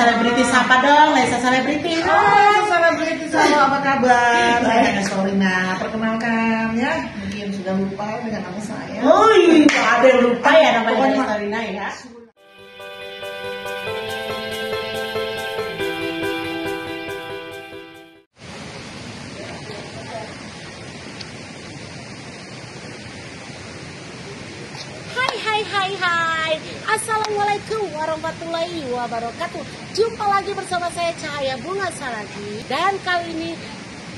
Selebriti sapa dong, Lesa Selebriti. Lesa Selebriti, halo, apa kabar? Saya Estorina, perkenalkan ya. Mungkin sudah lupa dengan nama saya. Oh iya, ada yang lupa ya namanya Estorina ya. Hai. Assalamualaikum warahmatullahi wabarakatuh. Jumpa lagi bersama saya Cahaya Bunga Salagi. Dan kali ini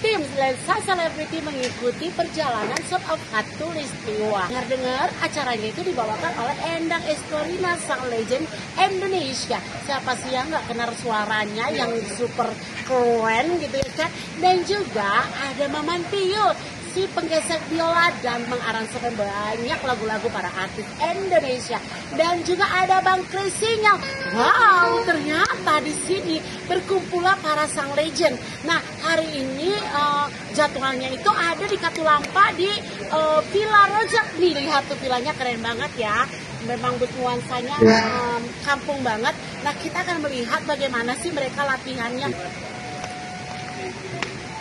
tim Lesa Selebriti mengikuti perjalanan Shoot of Khatulistiwa. Dengar-dengar acaranya itu dibawakan oleh Endang Estorina, sang legend Indonesia. Siapa sih yang nggak kenal suaranya yang super keren gitu ya kan? Dan juga ada Maman Pio, si penggesek biola dan mengaransemen banyak lagu-lagu para artis Indonesia. Dan juga ada Bang Krisinya. Wow, ternyata di sini berkumpullah para sang legend. Nah, hari ini jadwalnya itu ada di Katulampa di Villa Rojak. Nih, lihat tuh villanya keren banget ya. Memang nuansanya kampung banget. Nah, kita akan melihat bagaimana sih mereka latihannya.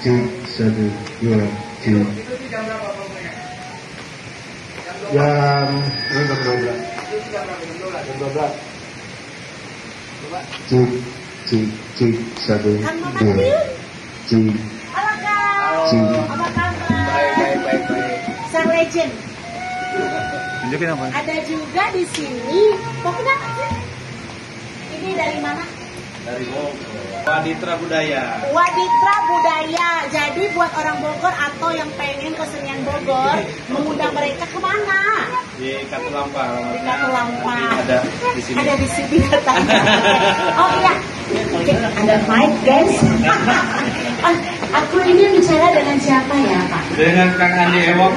1, 2, 3. Jam ini jam 12. Jam 12. Cik 1, 2. Cik. Halo Kak. Apa kabar? Baik. Sang legend. Tunjukin apa? Ada juga di sini. Pokoknya apa sih? Ini dari mana? Dari Bogor. Waditra Budaya. Waditra Budaya. Jadi buat orang Bogor atau yang pengen kesenian Bogor, mengundang mereka kemana? Di Katulampa. Di Katulampa. Ada di sini. Ada di sini katanya. Oh iya. Oke, ada mic guys. Aku ini bicara dengan siapa ya Pak? Dengan Kang Andi Ewok.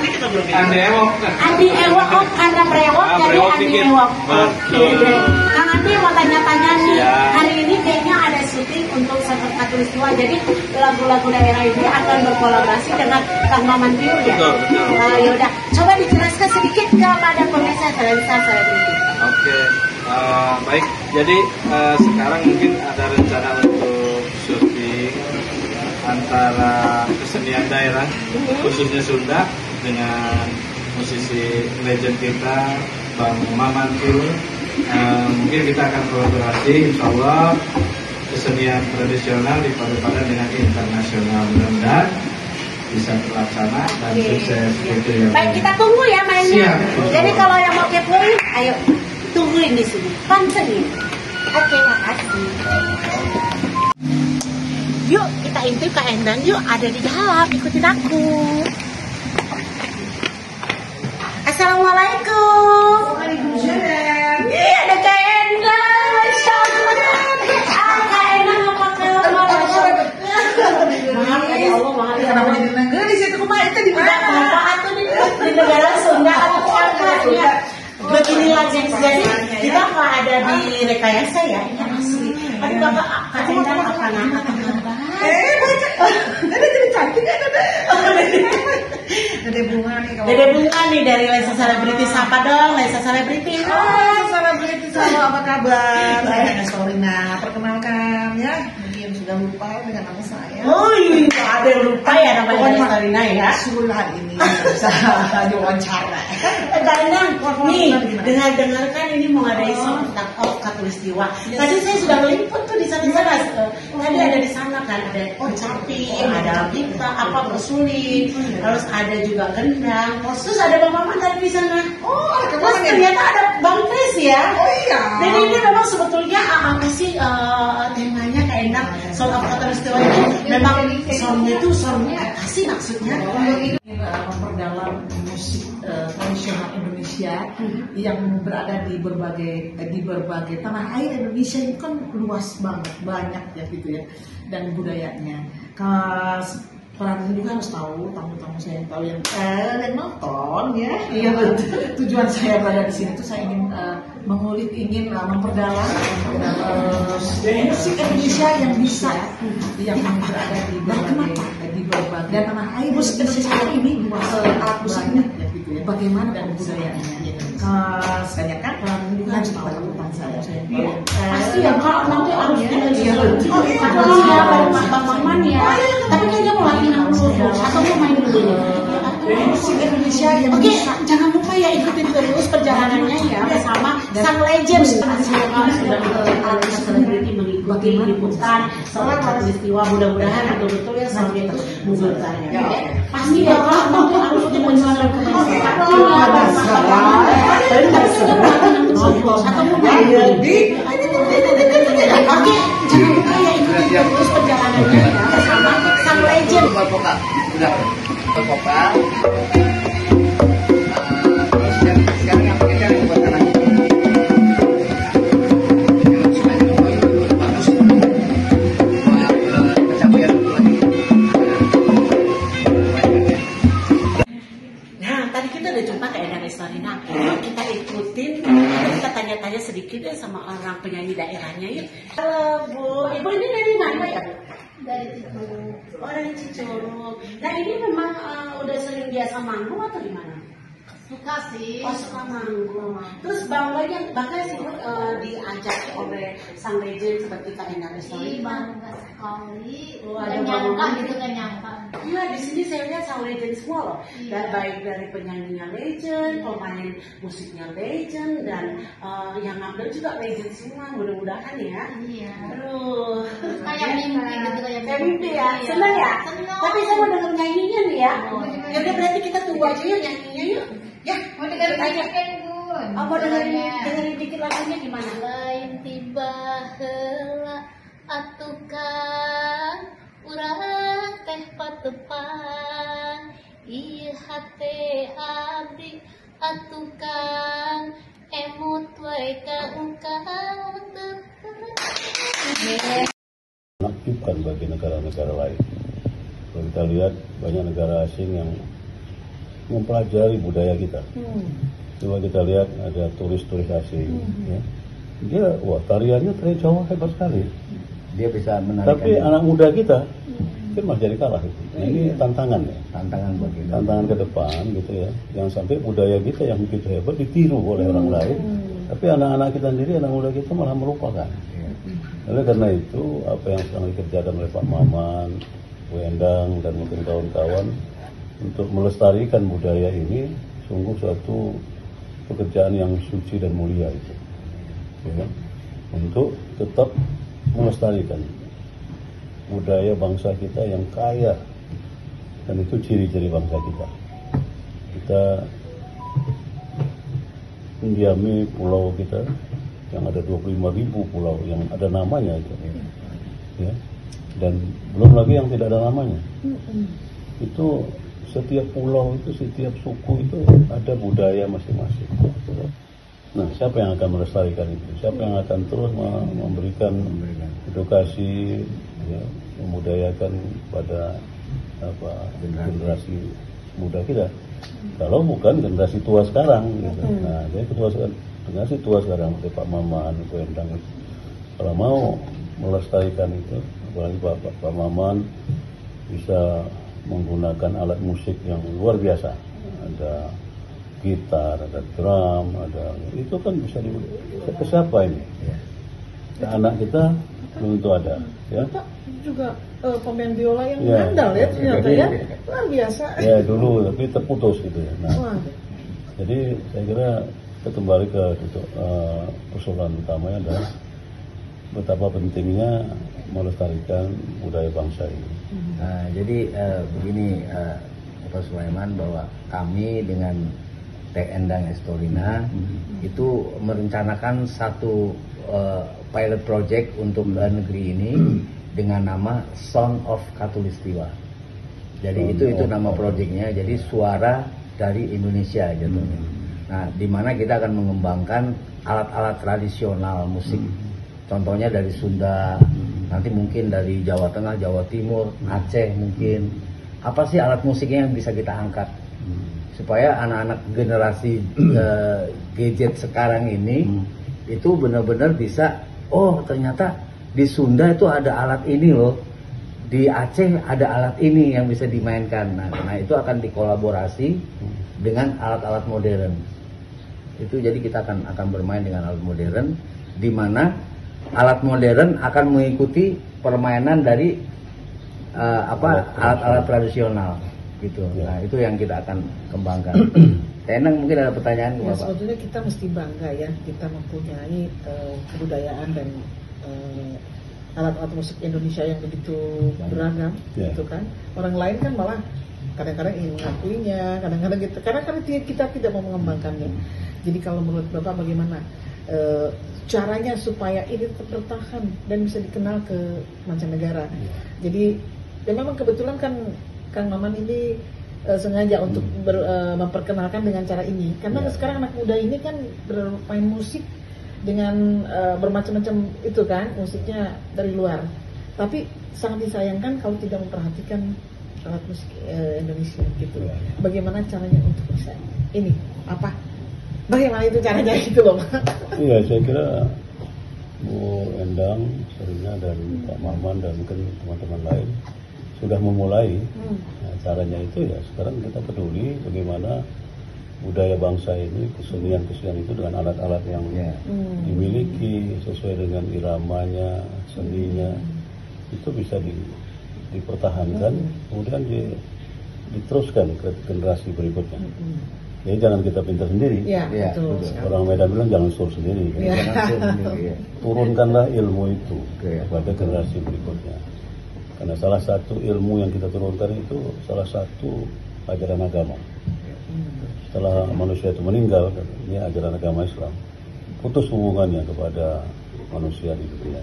Andi Ewok. Andi Ewok, karena brewok jadi brewok Andi dikit. Ewok. Betul. Oke. Kang Andi mau tanya-tanya nih. Ya. Hari ini kayaknya ada syuting untuk Shoot of Khatulistiwa. Jadi lagu-lagu daerah ini akan berkolaborasi dengan Kang Maman Pio ya. Betul. Yaudah, coba dijelaskan sedikit kepada pemirsa Lesa Selebriti. Oke. Baik. Jadi sekarang mungkin ada rencana untuk syuting antara kesenian daerah khususnya Sunda dengan musisi legend kita Bang Maman Pio. Mungkin kita akan kolaborasi, insya Allah kesenian tradisional dipadupadan dengan internasional, mudah-mudahan bisa terlaksana dan sukses gitu ya. Baik, kita tunggu ya mainnya. Siap. Jadi kalau yang mau kepoin, ayo tungguin di sini. Pantengin. Oke, makasih. Yuk, kita intip ke Endang yuk. Ada di dalam, ikutin aku. Assalamualaikum. Waalaikumsalam. Ih, ada Kak Endang. Masya Allah. Kak Endang apa kabar? Masya Allah. Maaf ya Allah, maaf ya Kenapa Allah. jadi negara di situ kemarin itu di Tidak mana? apa atau di negara Sunda atau apa ya. Beginilah guys, jadi kita nggak ada di rekayasa ya, ini asli. Aduh Bapak, Kak Endang apa nama? Baca. Ada jadi cantik kan ada. Dede Bunga nih kalau. Dede Bunga nih dari Lesa Selebriti, sapa dong Lesa Selebriti. Lesa Selebriti, halo, apa kabar? Saya Estorina, perkenalkan ya. Mungkin sudah lupa dengan nama saya. Oh iya, ada yang lupa ya namanya Estorina ya. Sulah ini bisa diwawancara. Kak Endang, nih dengar-dengar kan ini mau ngadain Shoot of Khatulistiwa. Tadi saya sudah meliput tuh di sana-sana. Tadi ada di sana kan ada Capi, ada pita, apa bersuling, terus ada juga gendang, terus ada Bang Maman tadi di sana. Oh, Terus ternyata ada Bang Kris ya. Oh iya. Dan ini memang sebetulnya apa sih temanya Kak Endang Shoot of Khatulistiwa itu memang soundnya itu sound apa sih maksudnya? Ini memperdalam musik tradisional Indonesia yang berada di berbagai tanah air Indonesia itu kan luas banget, banyak ya gitu ya, dan budayanya. Peran juga harus tahu, tamu-tamu saya yang tahu yang nonton ya. Iya betul. Tujuan saya berada di sini tuh saya ingin mengulik, ingin memperdalam musik Indonesia yang bisa, yang berada di berbagai dan tanah air. Musik Indonesia ini luas, alat musiknya ya gitu. gitu ya. Bagaimana kebudayaannya? Saya kan lanjut pada utang saya. Pasti ya Kak, nanti harus Bang Maman ya. Tapi kayaknya mau latihan dulu atau mau main dulu ya. Musik Indonesia yang Oke, jangan lupa ya ikutin terus perjalanannya ya bersama sang legend. Semoga sudah artis selebriti mengikuti liputan setelah peristiwa, mudah-mudahan betul-betul ya sampai itu menggetarnya. Pasti ya Kak, nanti harus dimenjelakan ke masyarakat. Atau mau main dulu. Oke, jangan lupa ya ikutin terus perjalanannya ya bersama sang legend. Sekarang yang pakai cara buat anaknya. Bagus. Kecapean lagi. Nah, tadi kita udah jumpa ke Endang Estorina. Kita ikutin, kita tanya-tanya sedikit ya sama orang penyanyi daerahnya ya. Halo Bu, Ibu ini dari mana ya? Dari Cicurug. Oh, dari Cicurug. Nah, ini memang udah sering biasa manggung atau gimana? Suka sih. Oh, suka manggung. Terus bangganya sih diajak oleh sang legend seperti Kak Endang Ih, Estorina. bangga sekali. Oh, Gak ada nyangka bangga. gitu, gak nyangka. Iya, di sini saya lihat sang legend semua loh. Iya. Dan baik dari penyanyinya legend, pemain musiknya legend, dan yang ngambil juga legend semua. Mudah-mudahan ya. Iya. Aduh. Kayak mimpi gitu, Kayak mimpi ya. Iya. Senang ya? Senang. Tapi saya mau denger nyanyinya nih ya. Oh, Ya udah berarti kita tunggu aja yuk nyanyinya yuk. Ya. Mau dengerin Kita aja. kan, Bun? Oh, mau dengerin dikit lagunya gimana? Lain tiba heula atukan urang teh patepan ieu hate abdi atukan emut wae ka engkau menakjubkan bagi negara-negara lain. Kalau kita lihat banyak negara asing yang mempelajari budaya kita. Coba kita lihat ada turis-turis asing, ya. Dia, wah tariannya tari Jawa hebat sekali. Dia bisa menarikan. Tapi anak muda kita kan masih jadi kalah. Nah, ini tantangan ya. Tantangan bagi kita. Tantangan ke depan gitu ya. Jangan sampai budaya kita yang begitu hebat ditiru oleh orang lain. Tapi anak-anak kita sendiri, anak muda kita malah melupakan. Oleh karena itu, apa yang sedang dikerjakan oleh Pak Maman, Bu Endang, dan mungkin kawan-kawan untuk melestarikan budaya ini sungguh suatu pekerjaan yang suci dan mulia itu, ya, untuk tetap melestarikan budaya bangsa kita yang kaya, dan itu ciri-ciri bangsa kita. Kita mendiami pulau kita yang ada 25.000 pulau yang ada namanya itu, ya, dan belum lagi yang tidak ada namanya. Itu setiap pulau itu, setiap suku itu ada budaya masing-masing. Nah, siapa yang akan melestarikan itu? Siapa yang akan terus memberikan edukasi, ya, memudayakan pada generasi muda kita? Kalau bukan generasi tua sekarang, gitu. Nah, jadi generasi tua sekarang, seperti Pak Maman, Bu Endang, kalau mau melestarikan itu, apalagi Pak Maman bisa menggunakan alat musik yang luar biasa, ada gitar, ada drum, itu kan bisa ke siapa ini? Ke anak kita belum tentu ada, ya. Juga pemain biola yang Ya. handal ya ternyata ya, luar biasa. Ya dulu tapi terputus gitu ya. Nah, Wah. jadi saya kira kita kembali ke persoalan utamanya adalah betapa pentingnya melestarikan budaya bangsa ini. Nah, jadi begini Pak Sulaiman, bahwa kami dengan Teh Endang Estorina itu merencanakan satu pilot project untuk negeri ini dengan nama Sound of Katulistiwa. Jadi itu nama proyeknya. Jadi suara dari Indonesia jatuhnya. Nah, di mana kita akan mengembangkan alat-alat tradisional musik. Contohnya dari Sunda, nanti mungkin dari Jawa Tengah, Jawa Timur, Aceh mungkin. Apa sih alat musiknya yang bisa kita angkat? Supaya anak-anak generasi gadget sekarang ini itu benar-benar bisa, oh ternyata di Sunda itu ada alat ini loh, di Aceh ada alat ini yang bisa dimainkan. Nah, itu akan dikolaborasi dengan alat-alat modern. Itu jadi kita akan bermain dengan alat modern, di mana alat modern akan mengikuti permainan dari alat-alat tradisional gitu. Nah, itu yang kita akan kembangkan. Enang mungkin ada pertanyaan Ya, Bapak? sebetulnya kita mesti bangga ya, kita mempunyai kebudayaan dan alat-alat musik Indonesia yang begitu beragam, gitu kan. Orang lain kan malah kadang-kadang ingin mengakuinya, kadang-kadang gitu, karena kita tidak mau mengembangkannya. Jadi kalau menurut Bapak bagaimana caranya supaya ini tetap bertahan dan bisa dikenal ke mancanegara? Jadi dan memang kebetulan kan Kang Maman ini sengaja untuk memperkenalkan dengan cara ini, karena sekarang anak muda ini kan bermain musik dengan bermacam-macam itu kan, musiknya dari luar, tapi sangat disayangkan kalau tidak memperhatikan alat musik Indonesia gitu. Bagaimana caranya untuk bisa ini apa? Bagaimana itu caranya gitu loh? Iya, saya kira Bu Endang, Serina dan Pak Maman dan mungkin teman-teman lain sudah memulai. Nah, caranya itu ya sekarang kita peduli bagaimana budaya bangsa ini, kesenian-kesenian itu dengan alat-alat yang dimiliki sesuai dengan iramanya, seninya, itu bisa dipertahankan, kemudian diteruskan ke generasi berikutnya. Jadi jangan kita pintar sendiri. Ya, betul. Orang Medan bilang jangan suruh sendiri. Turunkanlah ilmu itu kepada generasi berikutnya. Karena salah satu ilmu yang kita turunkan itu salah satu ajaran agama. Setelah manusia itu meninggal, ini ajaran agama Islam, putus hubungannya kepada manusia di dunia.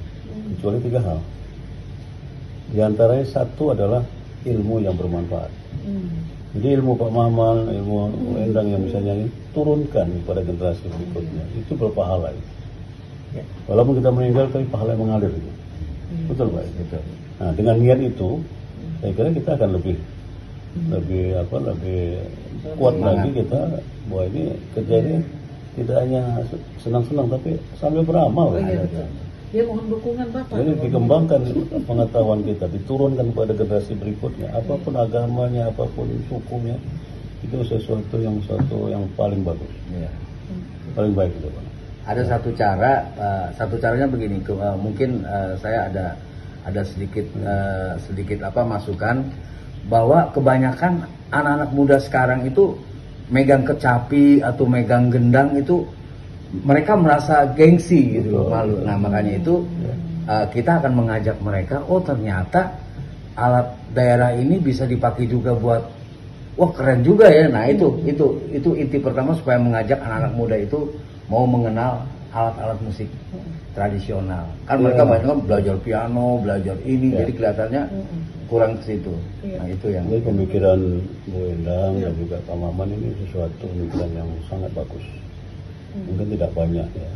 Kecuali 3 hal. Di antaranya satu adalah ilmu yang bermanfaat. Jadi ilmu Pak Maman, ilmu Endang yang misalnya ini turunkan kepada generasi berikutnya, itu berpahala. Walaupun kita meninggal, tapi pahala yang mengalir. Betul Pak? Betul. Nah, dengan niat itu, saya kira kita akan lebih kuat lagi kita bahwa ini kerja ini tidak hanya senang-senang tapi sambil beramal. Dia mohon dukungan Bapak. Jadi dikembangkan pengetahuan kita, diturunkan kepada generasi berikutnya, apapun agamanya, apapun sukunya, itu sesuatu yang paling bagus, paling baik itu Pak. Ada satu caranya begini, mungkin saya ada sedikit masukan bahwa kebanyakan anak-anak muda sekarang itu megang kecapi atau megang gendang itu mereka merasa gengsi gitu loh, malu. Nah makanya itu kita akan mengajak mereka, oh ternyata alat daerah ini bisa dipakai juga buat, wah keren juga ya. Nah itu inti pertama supaya mengajak anak-anak muda itu mau mengenal alat-alat musik tradisional. Kan mereka banyak belajar piano, belajar ini, jadi kelihatannya kurang ke situ. Nah itu yang. Jadi pemikiran Bu Endang dan juga Pak Maman ini sesuatu pemikiran yang sangat bagus. Mungkin tidak banyak ya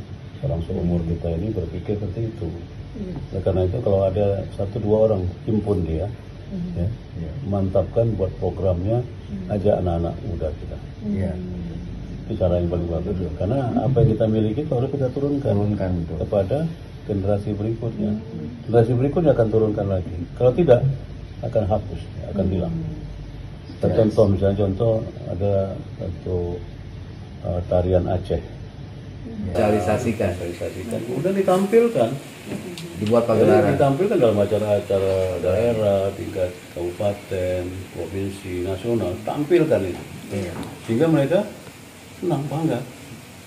orang seumur kita ini berpikir seperti itu. Nah, karena itu kalau ada 1-2 orang himpun dia, mantapkan buat programnya, ajak anak-anak muda kita. Itu cara yang paling bagus. Karena apa yang kita miliki itu harus kita turunkan kepada generasi berikutnya. Generasi berikutnya akan turunkan lagi. Kalau tidak akan hapus, akan hilang. Contoh ada satu tarian Aceh. Realisasikan, kemudian ditampilkan, dibuat pagelaran, ditampilkan dalam acara-acara daerah, tingkat kabupaten, provinsi, nasional, tampilkan itu, sehingga mereka senang, bangga.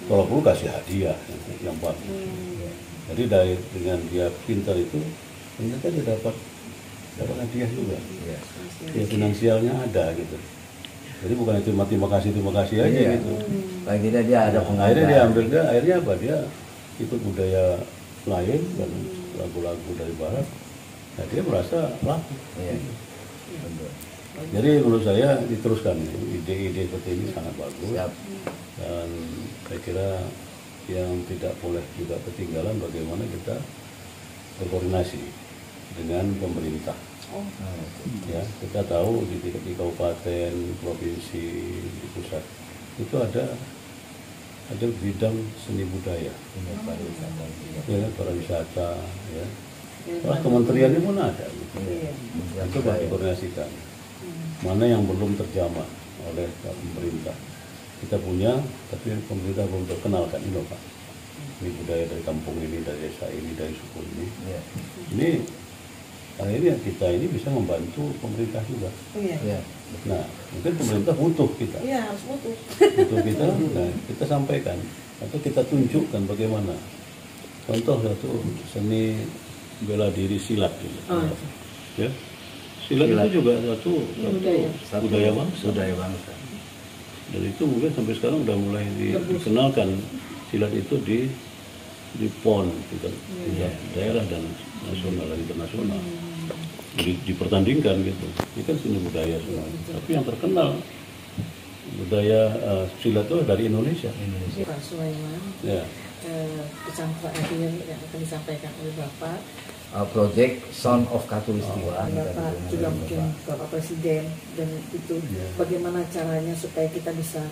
Kalau perlu kasih hadiah yang bagus. Jadi dengan dia pintar itu, ternyata dia dapat hadiah juga. Ya finansialnya ada gitu. Jadi bukan itu terima kasih aja gitu. Paling tidak dia ada penghargaan. Akhirnya apa? Dia ikut budaya lain dan lagu-lagu dari barat. Nah, dia merasa laku. Jadi menurut saya diteruskan ide-ide seperti ini sangat bagus. Dan saya kira yang tidak boleh juga ketinggalan bagaimana kita berkoordinasi dengan pemerintah. Ya, kita tahu di kabupaten, provinsi, di pusat itu ada bidang seni budaya, pariwisata, ya. Kementeriannya pun ada, gitu. Itu dikoordinasikan. Mana yang belum terjamah oleh pemerintah, kita punya, tapi pemerintah belum terkenalkan ini loh Pak. Ini budaya dari kampung ini, dari desa ini, dari suku ini. Ini akhirnya kita ini bisa membantu pemerintah juga. Nah, mungkin pemerintah butuh kita. Iya, harus butuh. Butuh kita, nah kita sampaikan atau kita tunjukkan bagaimana. Contoh satu seni bela diri silat gitu. Ya. Silat itu juga satu budaya bangsa. Dan itu mungkin sampai sekarang udah mulai dikenalkan silat itu di PON gitu, di daerah dan nasional dan internasional. Dipertandingkan gitu. Ini kan seni budaya semua. Tapi yang terkenal budaya silat itu dari Indonesia. Pak Sulaiman, Ya. pesan terakhir yang akan disampaikan oleh Bapak. Project Son of Katulistiwa. Bapak juga mungkin Bapak Presiden, dan itu bagaimana caranya supaya kita bisa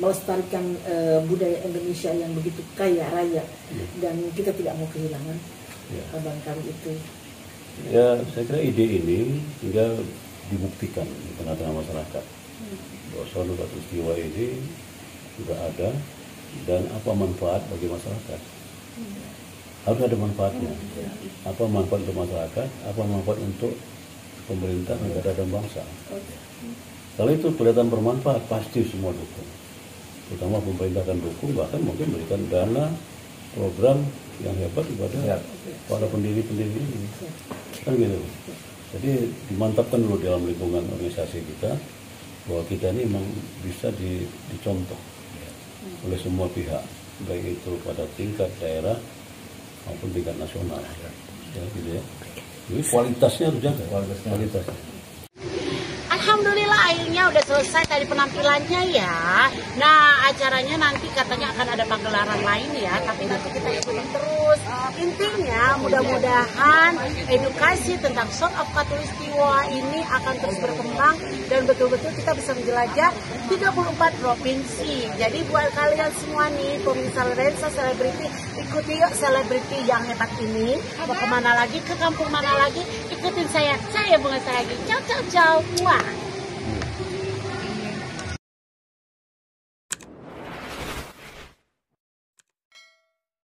melestarikan budaya Indonesia yang begitu kaya raya, dan kita tidak mau kehilangan barangkali itu. Ya, saya kira ide ini tinggal dibuktikan di tengah-tengah masyarakat bahwa Son of Katulistiwa ini sudah ada dan apa manfaat bagi masyarakat. Harus ada manfaatnya. Apa manfaat untuk masyarakat, apa manfaat untuk pemerintah, negara dan bangsa. Kalau itu kelihatan bermanfaat, pasti semua dukung. Terutama pemerintah akan dukung, bahkan mungkin memberikan dana program yang hebat kepada para pendiri-pendiri ini. Kan gitu. Jadi dimantapkan dulu dalam lingkungan organisasi kita bahwa kita ini memang bisa dicontoh oleh semua pihak, baik itu pada tingkat daerah maupun tingkat nasional. Ya, gitu ya. Jadi kualitasnya harus jaga, kualitasnya. Alhamdulillah akhirnya udah selesai tadi penampilannya ya. Nah, acaranya nanti katanya akan ada pagelaran lain ya, tapi nanti kita ikutin terus. Intinya mudah-mudahan edukasi tentang Son of Katulistiwa ini akan terus berkembang dan betul-betul kita bisa menjelajah 34 provinsi. Jadi buat kalian semua nih pemirsa Lensa Selebriti, ikuti yuk selebriti yang hebat ini. Mau kemana lagi, ke kampung mana lagi, ikutin saya Bunga Saragi. Ciao ciao ciao. Wah.